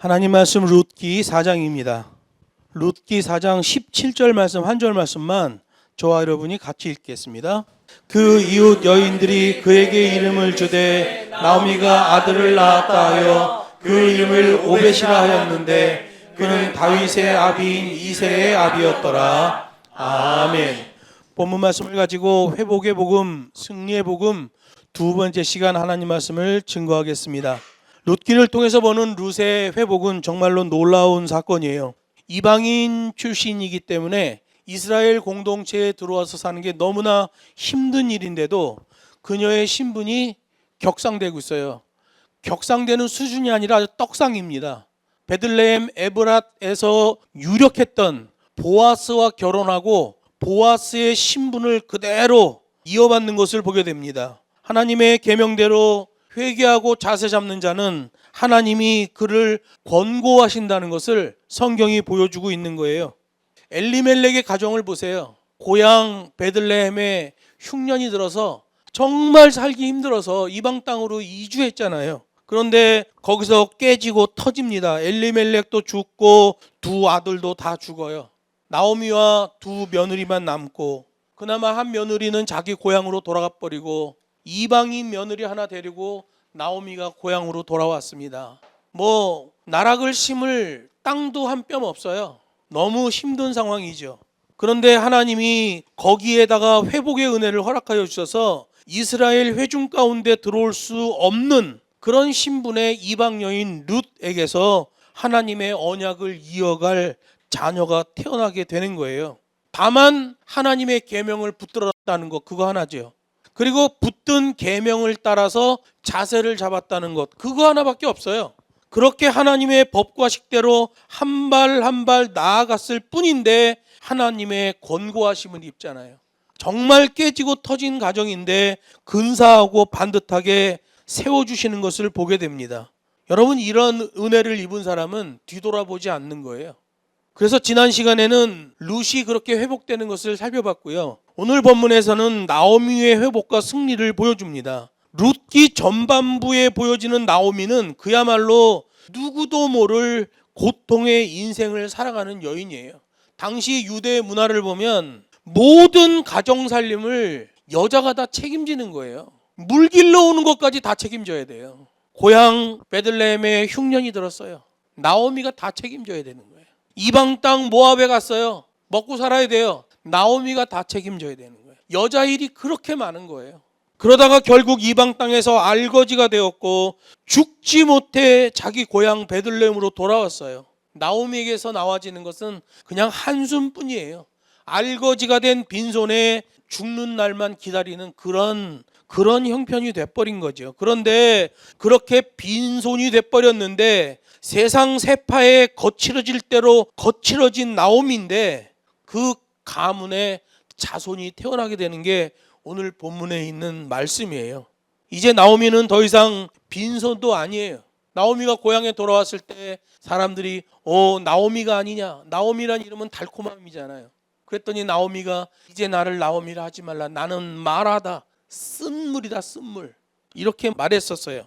하나님 말씀 룻기 4장입니다. 룻기 4장 17절 말씀 한 절 말씀만 저와 여러분이 같이 읽겠습니다. 그 이웃 여인들이 그에게 이름을 주되 나오미가 아들을 낳았다 하여 그 이름을 오벳이라 하였는데 그는 다윗의 아비인 이새의 아비였더라. 아멘. 본문 말씀을 가지고 회복의 복음, 승리의 복음 두 번째 시간 하나님 말씀을 증거하겠습니다. 룻기를 통해서 보는 룻의 회복은 정말로 놀라운 사건이에요. 이방인 출신이기 때문에 이스라엘 공동체에 들어와서 사는 게 너무나 힘든 일인데도 그녀의 신분이 격상되고 있어요. 격상되는 수준이 아니라 떡상입니다. 베들레헴 에브랏에서 유력했던 보아스와 결혼하고 보아스의 신분을 그대로 이어받는 것을 보게 됩니다. 하나님의 계명대로 회개하고 자세 잡는 자는 하나님이 그를 권고하신다는 것을 성경이 보여주고 있는 거예요. 엘리멜렉의 가정을 보세요. 고향 베들레헴에 흉년이 들어서 정말 살기 힘들어서 이방 땅으로 이주했잖아요. 그런데 거기서 깨지고 터집니다. 엘리멜렉도 죽고 두 아들도 다 죽어요. 나오미와 두 며느리만 남고, 그나마 한 며느리는 자기 고향으로 돌아가 버리고 이방인 며느리 하나 데리고 나오미가 고향으로 돌아왔습니다. 나락을 심을 땅도 한 뼘 없어요. 너무 힘든 상황이죠. 그런데 하나님이 거기에다가 회복의 은혜를 허락하여 주셔서 이스라엘 회중 가운데 들어올 수 없는 그런 신분의 이방 여인 룻에게서 하나님의 언약을 이어갈 자녀가 태어나게 되는 거예요. 다만 하나님의 계명을 붙들었다는 것, 그거 하나죠. 그리고 붙든 계명을 따라서 자세를 잡았다는 것, 그거 하나밖에 없어요. 그렇게 하나님의 법과 식대로 한 발 한 발 나아갔을 뿐인데 하나님의 권고하심을 입잖아요. 정말 깨지고 터진 가정인데 근사하고 반듯하게 세워주시는 것을 보게 됩니다. 여러분, 이런 은혜를 입은 사람은 뒤돌아보지 않는 거예요. 그래서 지난 시간에는 룻이 그렇게 회복되는 것을 살펴봤고요. 오늘 본문에서는 나오미의 회복과 승리를 보여줍니다. 룻기 전반부에 보여지는 나오미는 그야말로 누구도 모를 고통의 인생을 살아가는 여인이에요. 당시 유대 문화를 보면 모든 가정 살림을 여자가 다 책임지는 거예요. 물 길러 오는 것까지 다 책임져야 돼요. 고향 베들레헴에 흉년이 들었어요. 나오미가 다 책임져야 되는 거예요. 이방 땅 모압에 갔어요. 먹고 살아야 돼요. 나오미가 다 책임져야 되는 거예요. 여자 일이 그렇게 많은 거예요. 그러다가 결국 이방 땅에서 알거지가 되었고 죽지 못해 자기 고향 베들레헴으로 돌아왔어요. 나오미에게서 나와지는 것은 그냥 한숨뿐이에요. 알거지가 된 빈손에 죽는 날만 기다리는 그런 형편이 돼버린 거죠. 그런데 그렇게 빈손이 돼버렸는데 세상 세파에 거칠어질 대로 거칠어진 나오미인데 그 가문에 자손이 태어나게 되는 게 오늘 본문에 있는 말씀이에요. 이제 나오미는 더 이상 빈손도 아니에요. 나오미가 고향에 돌아왔을 때 사람들이 나오미가 아니냐, 나오미란 이름은 달콤함이잖아요. 그랬더니 나오미가 이제 나를 나오미라 하지 말라, 나는 마라다, 쓴물이다, 쓴물, 이렇게 말했었어요.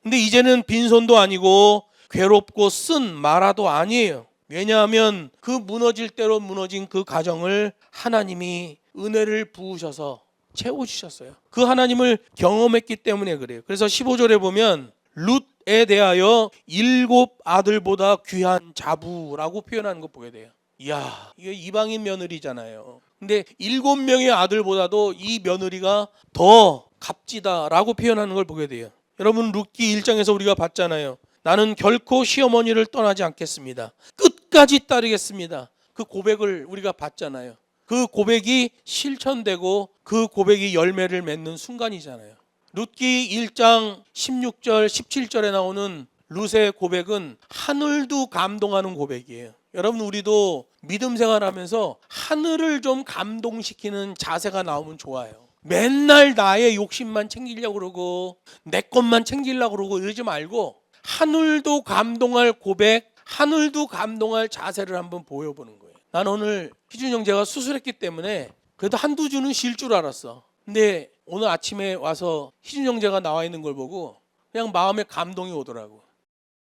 근데 이제는 빈손도 아니고 괴롭고 쓴 마라도 아니에요. 왜냐하면 그 무너질 대로 무너진 그 가정을 하나님이 은혜를 부으셔서 채워주셨어요. 그 하나님을 경험했기 때문에 그래요. 그래서 15절에 보면 룻에 대하여 7 아들보다 귀한 자부라고 표현하는 거 보게 돼요. 이야, 이게 이방인 며느리잖아요. 근데 7명의 아들보다도 이 며느리가 더 값지다라고 표현하는 걸 보게 돼요. 여러분, 룻기 1장에서 우리가 봤잖아요. 나는 결코 시어머니를 떠나지 않겠습니다. 끝까지 따르겠습니다. 그 고백을 우리가 봤잖아요. 그 고백이 실천되고 그 고백이 열매를 맺는 순간이잖아요. 룻기 1장 16절 17절에 나오는 룻의 고백은 하늘도 감동하는 고백이에요. 여러분, 우리도 믿음 생활하면서 하늘을 좀 감동시키는 자세가 나오면 좋아요. 맨날 나의 욕심만 챙기려고 그러고 내 것만 챙기려고 그러고 이러지 말고 하늘도 감동할 고백, 하늘도 감동할 자세를 한번 보여보는 거예요. 난 오늘 희준 형제가 수술했기 때문에 그래도 한두 주는 쉴 줄 알았어. 근데 오늘 아침에 와서 희준 형제가 나와 있는 걸 보고 그냥 마음에 감동이 오더라고.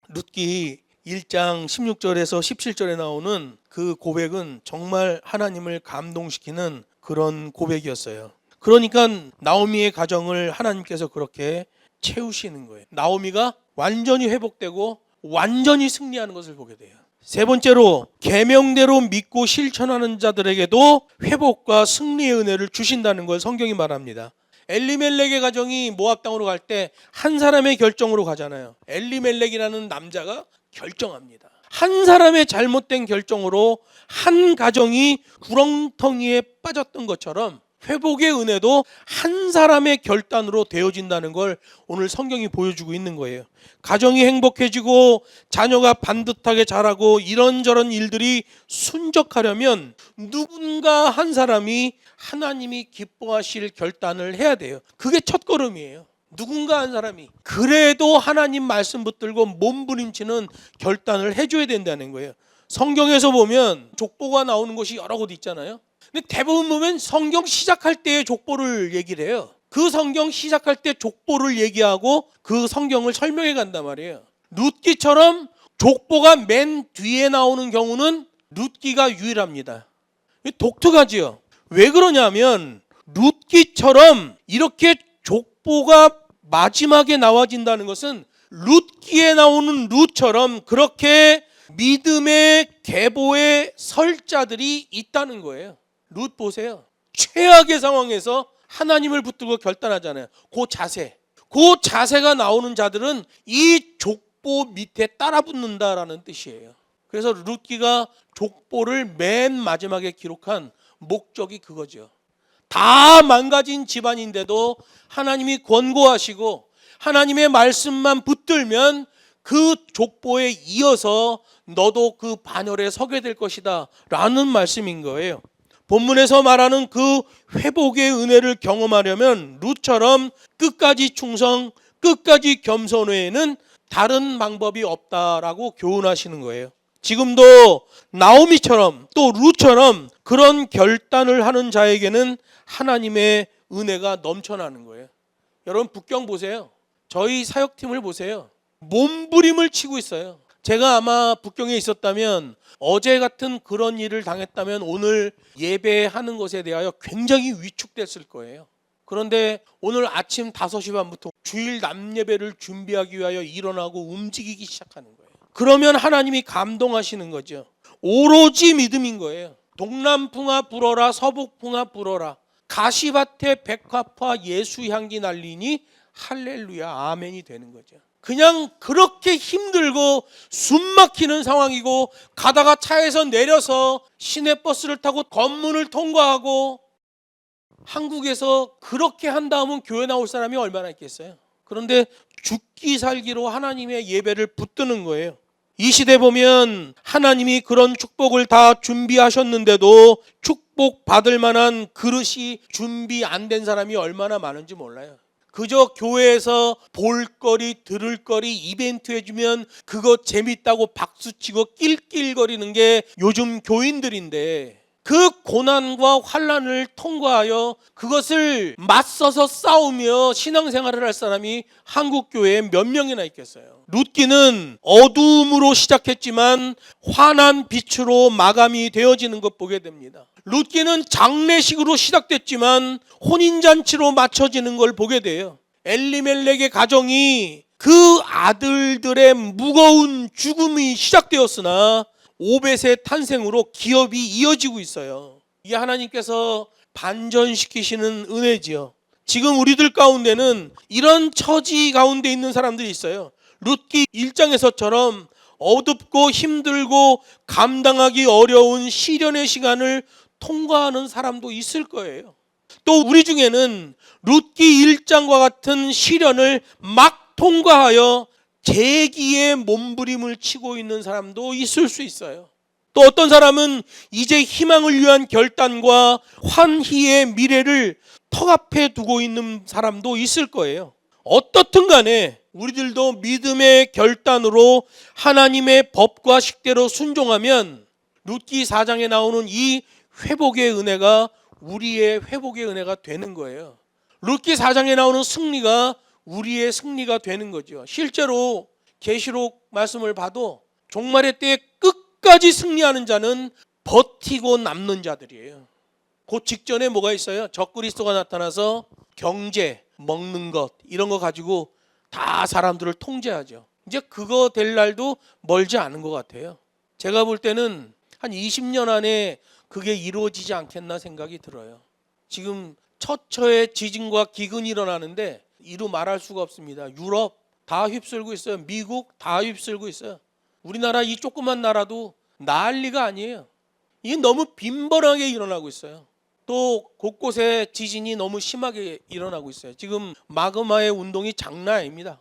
룻기 1장 16절에서 17절에 나오는 그 고백은 정말 하나님을 감동시키는 그런 고백이었어요. 그러니까 나오미의 가정을 하나님께서 그렇게 채우시는 거예요. 나오미가 완전히 회복되고 완전히 승리하는 것을 보게 돼요. 세 번째로 계명대로 믿고 실천하는 자들에게도 회복과 승리의 은혜를 주신다는 걸 성경이 말합니다. 엘리멜렉의 가정이 모압 땅으로 갈 때 한 사람의 결정으로 가잖아요. 엘리멜렉이라는 남자가 결정합니다. 한 사람의 잘못된 결정으로 한 가정이 구렁텅이에 빠졌던 것처럼 회복의 은혜도 한 사람의 결단으로 되어진다는 걸 오늘 성경이 보여주고 있는 거예요. 가정이 행복해지고 자녀가 반듯하게 자라고 이런저런 일들이 순적하려면 누군가 한 사람이 하나님이 기뻐하실 결단을 해야 돼요. 그게 첫걸음이에요. 누군가 한 사람이 그래도 하나님 말씀 붙들고 몸부림치는 결단을 해줘야 된다는 거예요. 성경에서 보면 족보가 나오는 곳이 여러 곳 있잖아요. 근데 대부분 보면 성경 시작할 때의 족보를 얘기를 해요. 그 성경 시작할 때 족보를 얘기하고 그 성경을 설명해 간단 말이에요. 룻기처럼 족보가 맨 뒤에 나오는 경우는 룻기가 유일합니다. 독특하지요. 왜 그러냐면 룻기처럼 이렇게 족보가 마지막에 나와진다는 것은 룻기에 나오는 룻처럼 그렇게 믿음의 계보에 설 자들이 있다는 거예요. 룻 보세요. 최악의 상황에서 하나님을 붙들고 결단하잖아요. 그 자세가 나오는 자들은 이 족보 밑에 따라 붙는다라는 뜻이에요. 그래서 룻기가 족보를 맨 마지막에 기록한 목적이 그거죠. 다 망가진 집안인데도 하나님이 권고하시고 하나님의 말씀만 붙들면 그 족보에 이어서 너도 그 반열에 서게 될 것이다 라는 말씀인 거예요. 본문에서 말하는 그 회복의 은혜를 경험하려면 룻처럼 끝까지 충성, 끝까지 겸손 외에는 다른 방법이 없다라고 교훈하시는 거예요. 지금도 나오미처럼 또 룻처럼 그런 결단을 하는 자에게는 하나님의 은혜가 넘쳐나는 거예요. 여러분 북경 보세요. 저희 사역팀을 보세요. 몸부림을 치고 있어요. 제가 아마 북경에 있었다면 어제 같은 그런 일을 당했다면 오늘 예배하는 것에 대하여 굉장히 위축됐을 거예요. 그런데 오늘 아침 5시 반부터 주일 남예배를 준비하기 위하여 일어나고 움직이기 시작하는 거예요. 그러면 하나님이 감동하시는 거죠. 오로지 믿음인 거예요. 동남풍아 불어라 서북풍아 불어라 가시밭에 백합화 예수향기 날리니 할렐루야 아멘이 되는 거죠. 그냥 그렇게 힘들고 숨막히는 상황이고 가다가 차에서 내려서 시내버스를 타고 관문을 통과하고 한국에서 그렇게 한 다음은 교회 나올 사람이 얼마나 있겠어요. 그런데 죽기 살기로 하나님의 예배를 붙드는 거예요. 이 시대 보면 하나님이 그런 축복을 다 준비하셨는데도 축복 받을 만한 그릇이 준비 안 된 사람이 얼마나 많은지 몰라요. 그저 교회에서 볼거리, 들을거리, 이벤트 해주면 그거 재밌다고 박수치고 낄낄거리는 게 요즘 교인들인데 그 고난과 환난을 통과하여 그것을 맞서서 싸우며 신앙생활을 할 사람이 한국 교회에 몇 명이나 있겠어요. 룻기는 어두움으로 시작했지만 환한 빛으로 마감이 되어지는 것 보게 됩니다. 룻기는 장례식으로 시작됐지만 혼인잔치로 맞춰지는 걸 보게 돼요. 엘리멜렉의 가정이 그 아들들의 무거운 죽음이 시작되었으나 오벳의 탄생으로 기업이 이어지고 있어요. 이게 하나님께서 반전시키시는 은혜지요. 지금 우리들 가운데는 이런 처지 가운데 있는 사람들이 있어요. 룻기 1장에서처럼 어둡고 힘들고 감당하기 어려운 시련의 시간을 통과하는 사람도 있을 거예요. 또 우리 중에는 룻기 1장과 같은 시련을 막 통과하여 재기의 몸부림을 치고 있는 사람도 있을 수 있어요. 또 어떤 사람은 이제 희망을 위한 결단과 환희의 미래를 턱 앞에 두고 있는 사람도 있을 거예요. 어떻든 간에 우리들도 믿음의 결단으로 하나님의 법과 식대로 순종하면 룻기 4장에 나오는 이 회복의 은혜가 우리의 회복의 은혜가 되는 거예요. 룻기 4장에 나오는 승리가 우리의 승리가 되는 거죠. 실제로 계시록 말씀을 봐도 종말의 때에 끝까지 승리하는 자는 버티고 남는 자들이에요. 그 직전에 뭐가 있어요? 적그리스도가 나타나서 경제, 먹는 것 이런 거 가지고 다 사람들을 통제하죠. 이제 그거 될 날도 멀지 않은 것 같아요. 제가 볼 때는 한 20년 안에 그게 이루어지지 않겠나 생각이 들어요. 지금 처처에 지진과 기근이 일어나는데 이루 말할 수가 없습니다. 유럽 다 휩쓸고 있어요. 미국 다 휩쓸고 있어요. 우리나라 이 조그만 나라도 난리가 아니에요. 이게 너무 빈번하게 일어나고 있어요. 또 곳곳에 지진이 너무 심하게 일어나고 있어요. 지금 마그마의 운동이 장난 아닙니다.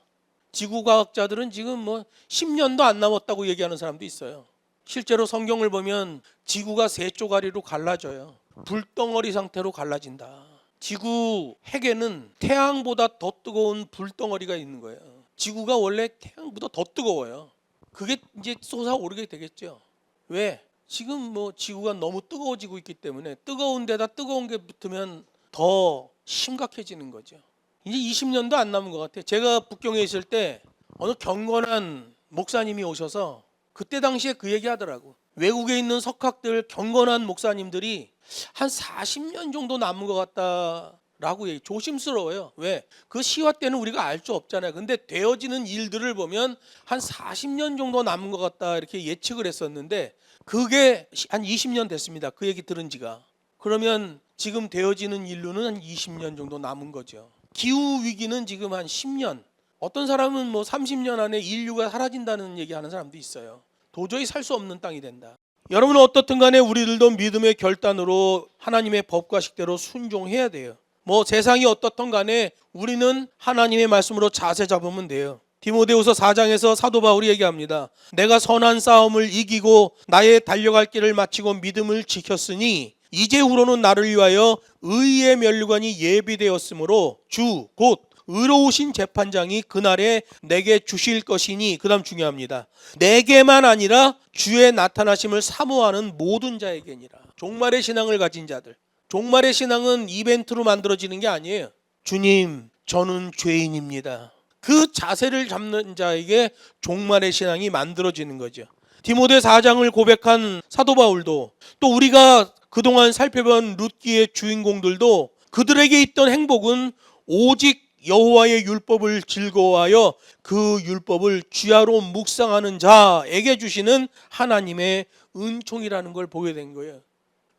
지구과학자들은 지금 뭐 10년도 안 남았다고 얘기하는 사람도 있어요. 실제로 성경을 보면 지구가 세 쪼가리로 갈라져요. 불덩어리 상태로 갈라진다. 지구 핵에는 태양보다 더 뜨거운 불덩어리가 있는 거예요. 지구가 원래 태양보다 더 뜨거워요. 그게 이제 솟아오르게 되겠죠. 왜? 지금 뭐 지구가 너무 뜨거워지고 있기 때문에 뜨거운 데다 뜨거운 게 붙으면 더 심각해지는 거죠. 이제 20년도 안 남은 것 같아요. 제가 북경에 있을 때 어느 경건한 목사님이 오셔서 그때 당시에 그 얘기 하더라고. 외국에 있는 석학들 경건한 목사님들이 한 40년 정도 남은 것 같다라고 얘기. 조심스러워요. 왜? 그 시화 때는 우리가 알 수 없잖아요. 근데 되어지는 일들을 보면 한 40년 정도 남은 것 같다 이렇게 예측을 했었는데 그게 한 20년 됐습니다. 그 얘기 들은 지가. 그러면 지금 되어지는 인류는 한 20년 정도 남은 거죠. 기후 위기는 지금 한 10년. 어떤 사람은 뭐 30년 안에 인류가 사라진다는 얘기하는 사람도 있어요. 도저히 살 수 없는 땅이 된다. 여러분은 어떻든 간에 우리들도 믿음의 결단으로 하나님의 법과 식대로 순종해야 돼요. 뭐 세상이 어떻든 간에 우리는 하나님의 말씀으로 자세 잡으면 돼요. 디모데후서 4장에서 사도 바울이 얘기합니다. 내가 선한 싸움을 이기고 나의 달려갈 길을 마치고 믿음을 지켰으니 이제후로는 나를 위하여 의의 면류관이 예비되었으므로 주 곧 의로우신 재판장이 그날에 내게 주실 것이니, 그 다음 중요합니다. 내게만 아니라 주의 나타나심을 사모하는 모든 자에게니라. 종말의 신앙을 가진 자들. 종말의 신앙은 이벤트로 만들어지는 게 아니에요. 주님, 저는 죄인입니다. 그 자세를 잡는 자에게 종말의 신앙이 만들어지는 거죠. 디모데 4장을 고백한 사도 바울도, 또 우리가 그동안 살펴본 룻기의 주인공들도 그들에게 있던 행복은 오직 여호와의 율법을 즐거워하여 그 율법을 주야로 묵상하는 자에게 주시는 하나님의 은총이라는 걸 보게 된 거예요.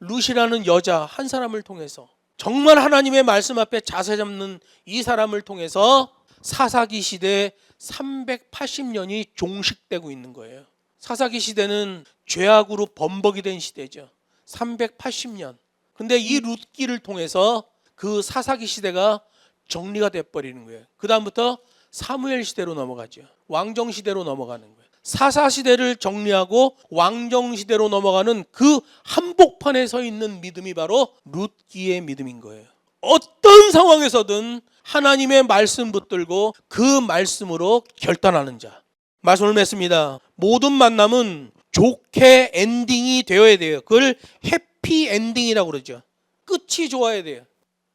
룻이라는 여자 한 사람을 통해서, 정말 하나님의 말씀 앞에 자세 잡는 이 사람을 통해서 사사기 시대 380년이 종식되고 있는 거예요. 사사기 시대는 죄악으로 범벅이 된 시대죠. 380년. 근데 이 룻기를 통해서 그 사사기 시대가 정리가 돼버리는 거예요. 그 다음부터 사무엘 시대로 넘어가죠. 왕정 시대로 넘어가는 거예요. 사사 시대를 정리하고 왕정 시대로 넘어가는 그 한복판에 서 있는 믿음이 바로 룻기의 믿음인 거예요. 어떤 상황에서든 하나님의 말씀 붙들고 그 말씀으로 결단하는 자. 말씀을 맺습니다. 모든 만남은 좋게 엔딩이 되어야 돼요. 그걸 해피 엔딩이라고 그러죠. 끝이 좋아야 돼요.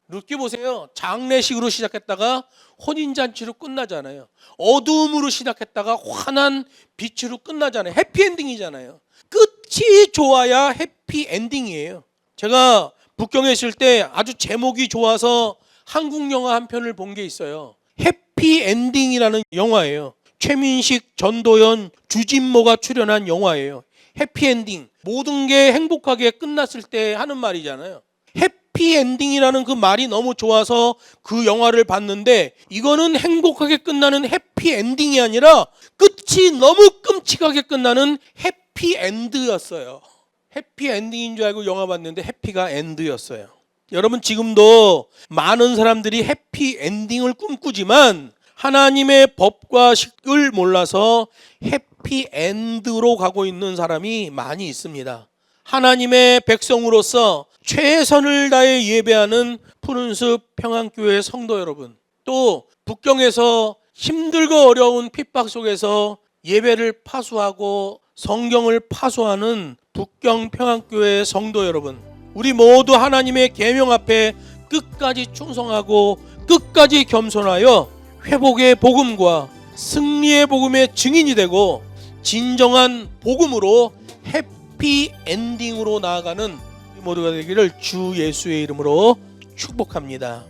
룻기 보세요. 장례식으로 시작했다가 혼인잔치로 끝나잖아요. 어두움으로 시작했다가 환한 빛으로 끝나잖아요. 해피엔딩이잖아요. 끝이 좋아야 해피엔딩이에요. 제가 북경에 있을 때 아주 제목이 좋아서 한국 영화 한 편을 본 게 있어요. 해피엔딩이라는 영화예요. 최민식, 전도연, 주진모가 출연한 영화예요. 해피엔딩. 모든 게 행복하게 끝났을 때 하는 말이잖아요. 해피엔딩이라는 그 말이 너무 좋아서 그 영화를 봤는데, 이거는 행복하게 끝나는 해피엔딩이 아니라 끝이 너무 끔찍하게 끝나는 해피엔드였어요. 해피엔딩인 줄 알고 영화 봤는데 해피가 엔드였어요. 여러분, 지금도 많은 사람들이 해피엔딩을 꿈꾸지만 하나님의 법과 식을 몰라서 해피엔드로 가고 있는 사람이 많이 있습니다. 하나님의 백성으로서 최선을 다해 예배하는 푸른숲 평안교회 성도 여러분, 또 북경에서 힘들고 어려운 핍박 속에서 예배를 파수하고 성경을 파수하는 북경 평안교회 성도 여러분, 우리 모두 하나님의 계명 앞에 끝까지 충성하고 끝까지 겸손하여 회복의 복음과 승리의 복음의 증인이 되고 진정한 복음으로 해피 엔딩으로 나아가는 우리 모두가 되기를 주 예수의 이름으로 축복합니다.